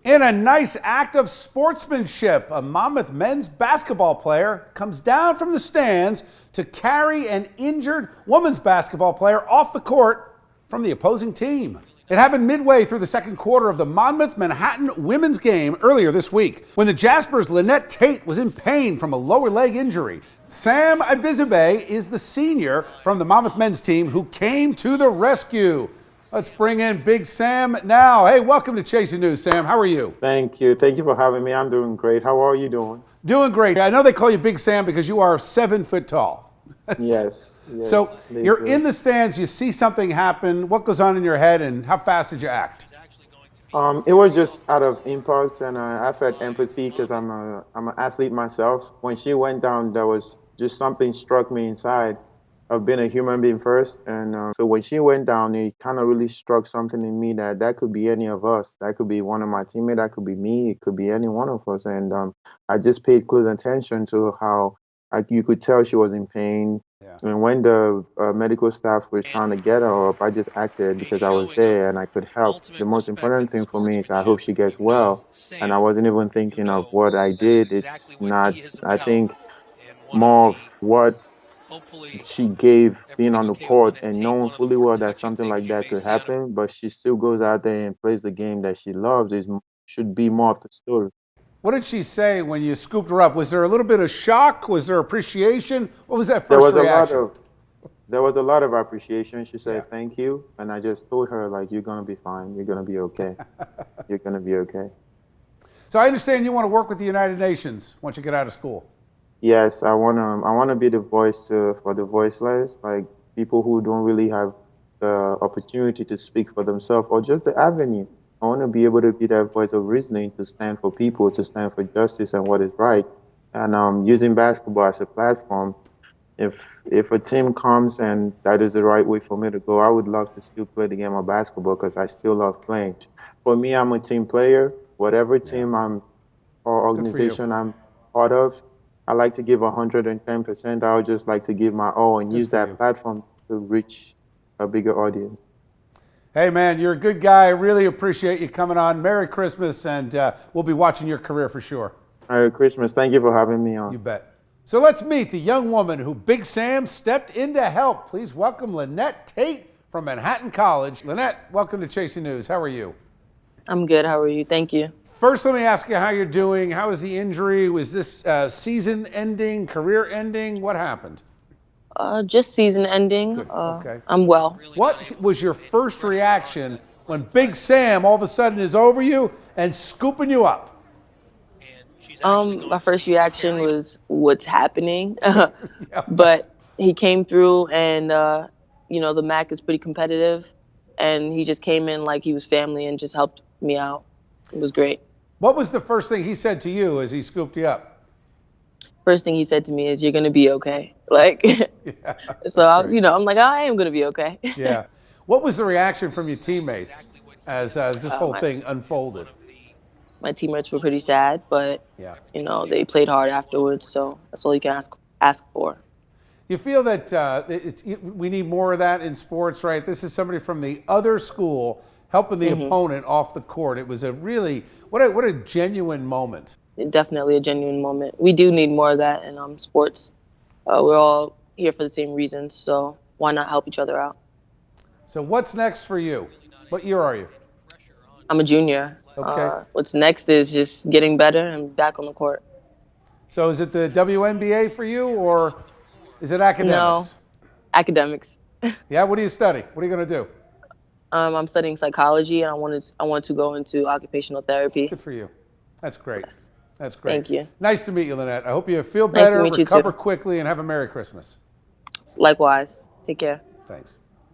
In a nice act of sportsmanship, a Monmouth men's basketball player comes down from the stands to carry an injured women's basketball player off the court from the opposing team. It happened midway through the second quarter of the Monmouth-Manhattan women's game earlier this week, when the Jaspers' Lynette Tate was in pain from a lower leg injury. Sam Abizabe is the senior from the Monmouth men's team who came to the rescue. Let's bring in Big Sam now. Hey, welcome to Chasing News, Sam. How are you? Thank you. Thank you for having me. I'm doing great. How are you doing? Doing great. I know they call you Big Sam because you are 7 foot tall. Yes. So you're in the stands, you see something happen. What goes on in your head and how fast did you act? It was just out of impulse, and I felt empathy because I'm an athlete myself. When she went down, there was just something struck me inside of being a human being first. And so when she went down, it kind of really struck something in me that could be any of us. That could be one of my teammates. That could be me. It could be any one of us. And I just paid close attention to how you could tell she was in pain. Yeah. And when the medical staff was trying to get her up, I just acted because I was there and I could help. The most important thing for me is I hope she gets well. And I wasn't even thinking of what I did. It's not, I think, more of what she gave being on the court and knowing fully well that something like that could happen, but she still goes out there and plays the game that she loves should be more of the story. What did she say when you scooped her up? Was there a little bit of shock? Was there appreciation? What was that first reaction? There was a lot of appreciation. She said, thank you. And I just told her, like, you're going to be fine. You're going to be okay. You're going to be okay. So I understand you want to work with the United Nations once you get out of school. Yes, I want to be the voice for the voiceless, like people who don't really have the opportunity to speak for themselves or just the avenue. I want to be able to be that voice of reasoning, to stand for people, to stand for justice and what is right. And using basketball as a platform, if a team comes and that is the right way for me to go, I would love to still play the game of basketball because I still love playing. For me, I'm a team player. Whatever team or organization I'm part of, I like to give 110%. I would just like to give my all and use that platform to reach a bigger audience. Hey, man, you're a good guy. I really appreciate you coming on. Merry Christmas, and we'll be watching your career for sure. Merry Christmas. Thank you for having me on. You bet. So let's meet the young woman who Big Sam stepped in to help. Please welcome Lynette Tate from Manhattan College. Lynette, welcome to Chasing News. How are you? I'm good. How are you? Thank you. First, let me ask you how you're doing. How was the injury? Was this season ending, career ending? What happened? Just season ending. Okay. I'm well. What was your first reaction when Big Sam all of a sudden is over you and scooping you up? My first reaction was, what's happening? But he came through and, the MAC is pretty competitive. And he just came in like he was family and just helped me out. It was great. What was the first thing he said to you as he scooped you up? First thing he said to me is, "You're gonna be okay." Like, so I'm like, I am gonna be okay. Yeah. What was the reaction from your teammates as this whole thing unfolded? My teammates were pretty sad, but they played hard afterwards. So that's all you can ask for. You feel that we need more of that in sports, right? This is somebody from the other school helping the opponent off the court. It was a really, what a genuine moment. Definitely a genuine moment. We do need more of that in sports. We're all here for the same reasons, so why not help each other out? So what's next for you? What year are you? I'm a junior. Okay. What's next is just getting better and back on the court. So is it the WNBA for you, or is it academics? No, academics. Yeah, what do you study? What are you going to do? I'm studying psychology, and I want to go into occupational therapy. Good for you. That's great. Yes. That's great. Thank you. Nice to meet you, Lynette. I hope you feel better, Nice to meet you recover too. quickly, and have a Merry Christmas. Likewise. Take care. Thanks.